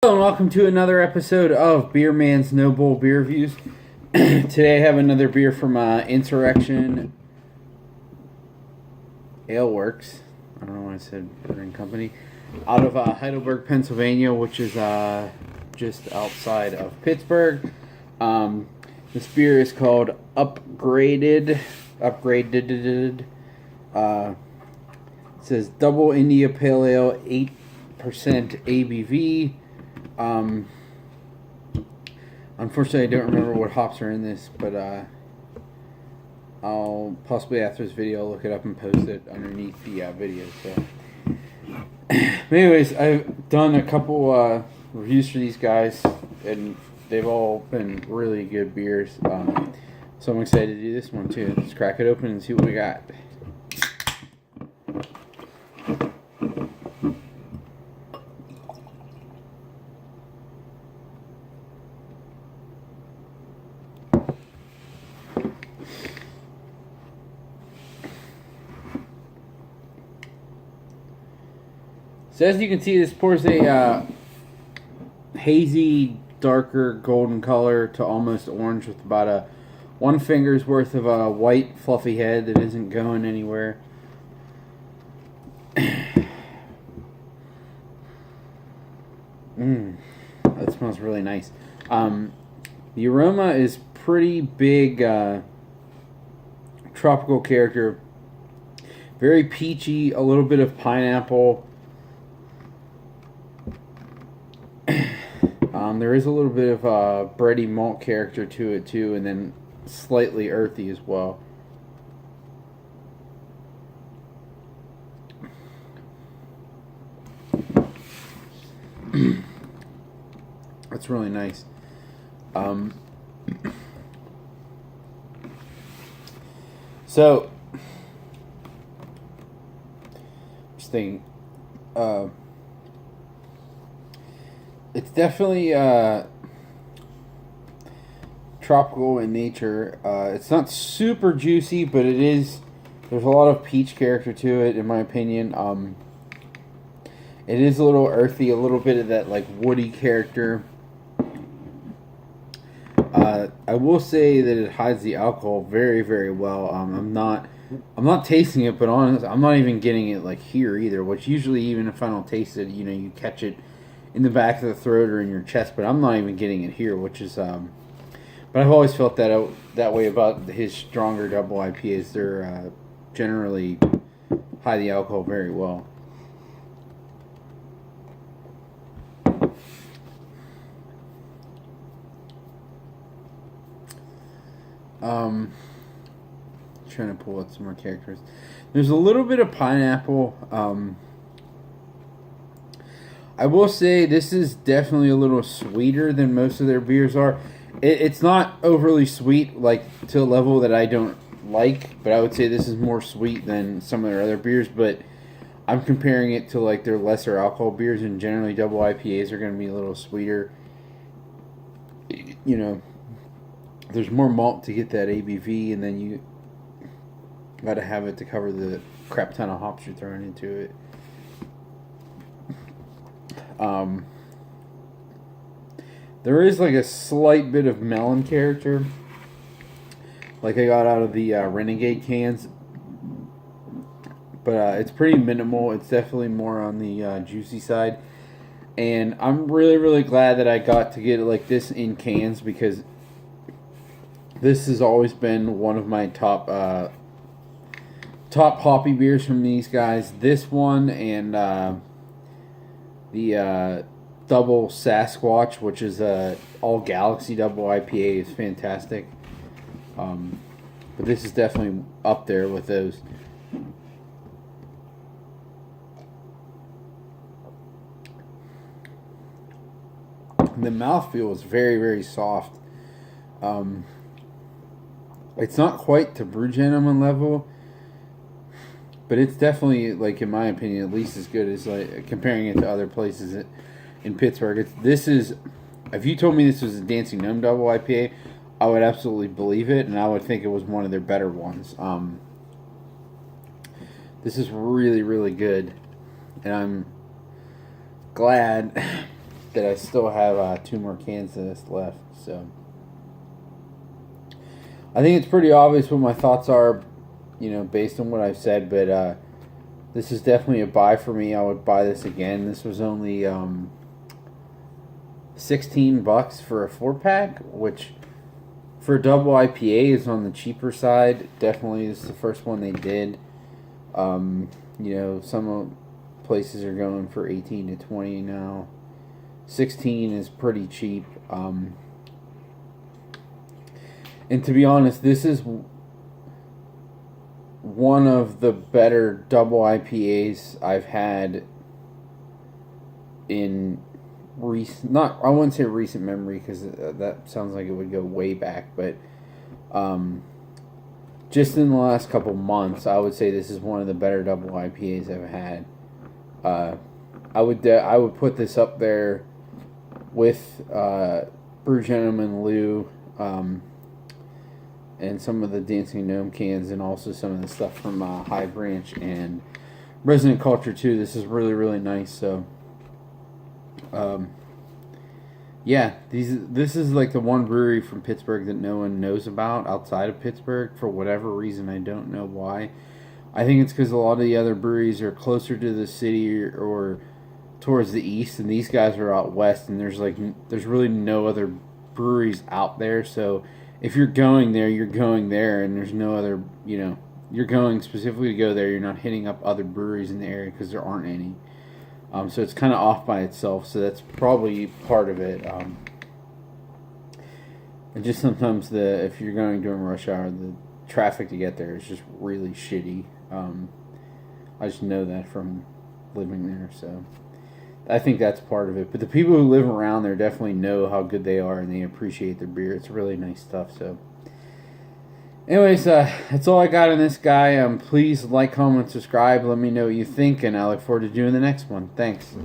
Hello and welcome to another episode of Beer Man's No Bull Beer Reviews. Today I have another beer from Insurrection Ale Works. I don't know why I said brewing company. Out of Heidelberg, Pennsylvania, which is just outside of Pittsburgh. This beer is called UpgrayeDD. It says Double India Pale Ale, 8% ABV. Unfortunately, I don't remember what hops are in this, but I'll possibly after this video I'll look it up and post it underneath the video. So, anyways, I've done a couple reviews for these guys, and they've all been really good beers. So I'm excited to do this one too. Let's crack it open and see what we got. So as you can see, this pours a hazy, darker golden color to almost orange with about a 1 finger's worth of a white fluffy head that isn't going anywhere. That smells really nice. The aroma is pretty big, tropical character. Very peachy, a little bit of pineapple. There is a little bit of bready malt character to it too, and then slightly earthy as well. That's really nice. So, just thinking, it's definitely tropical in nature. It's not super juicy, but it is. There's a lot of peach character to it, in my opinion. It is a little earthy, a little bit of that like woody character. I will say that it hides the alcohol very, very well. I'm not tasting it, but honestly, I'm not even getting it like here either. Which usually, even if I don't taste it, you catch it in the back of the throat or in your chest, but I'm not even getting it here, which is but I've always felt that way about his stronger double IPAs. They're generally hide the alcohol very well. Trying to pull out some more characters. There's a little bit of pineapple. I will say this is definitely a little sweeter than most of their beers are. It's not overly sweet, like to a level that I don't like, but I would say this is more sweet than some of their other beers. But I'm comparing it to like their lesser alcohol beers, and generally double IPAs are going to be a little sweeter. There's more malt to get that ABV, and then you got to have it to cover the crap ton of hops you're throwing into it. There is like a slight bit of melon character, like I got out of the Renegade cans, but it's pretty minimal. It's definitely more on the juicy side, and I'm really, really glad that I got to get it like this in cans, because this has always been one of my top hoppy beers from these guys. This one and the Double Sasquatch, which is a all Galaxy double IPA, is fantastic. But this is definitely up there with those. The mouthfeel is very, very soft. It's not quite to Brew Gentleman level, but it's definitely, like, in my opinion, at least as good as like comparing it to other places in Pittsburgh. If you told me this was a Dancing Gnome double IPA, I would absolutely believe it, and I would think it was one of their better ones. This is really, really good, and I'm glad that I still have 2 more cans of this left. So I think it's pretty obvious what my thoughts are, based on what I've said. But this is definitely a buy for me. I would buy this again. This was only $16 for a 4-pack, which for a double IPA is on the cheaper side. Definitely, this is the first one they did. Some places are going for 18 to 20 now. 16 is pretty cheap. And to be honest, this is one of the better double IPAs I've had in I wouldn't say recent memory, because that sounds like it would go way back, but just in the last couple months, I would say this is one of the better double IPAs I've had. I would put this up there with Brew Gentleman Lou, and some of the Dancing Gnome cans, and also some of the stuff from High Branch and Resident Culture 2. This is really, really nice. So this is like the one brewery from Pittsburgh that no one knows about outside of Pittsburgh for whatever reason. I don't know why. I think it's because a lot of the other breweries are closer to the city or towards the east, and these guys are out west, and there's really no other breweries out there. So if you're going there, you're going there, and there's no other, you're going specifically to go there. You're not hitting up other breweries in the area because there aren't any. So it's kind of off by itself, so that's probably part of it. And just sometimes if you're going during rush hour, the traffic to get there is just really shitty. I just know that from living there, so I think that's part of it. But the people who live around there definitely know how good they are, and they appreciate their beer. It's really nice stuff. So anyways, that's all I got on this guy. Please like, comment, subscribe. Let me know what you think, and I look forward to doing the next one. Thanks.